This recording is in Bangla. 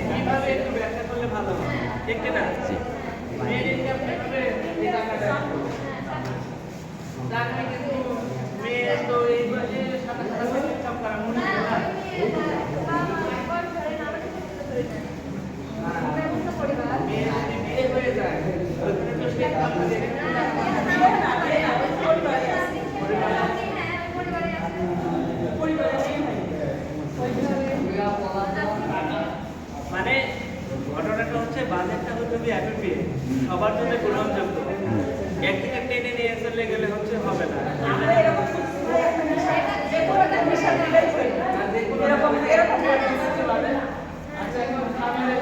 কিভাবে একটু ব্যাখ্যা করলে ভালো হয় দেখতে না মেয়ের ইনকাম থাকবে এই টাকাটা টাকা কিন্তু মেয়ে তো এই বাজে সাথে সাথে ইনকাম করা মনে হয় না মেয়ে যদি বিয়ে হয়ে যায় ওখানে তো সে টাকা দেবে মানে ঘটনাটা হচ্ছে বাজেটটা হচ্ছে এফএপি সবার জন্য গ্রহণযোগ্য একদিকে টেনে নিয়ে চলে গেলে হচ্ছে হবে না আচ্ছা এখন ফ্যামিলি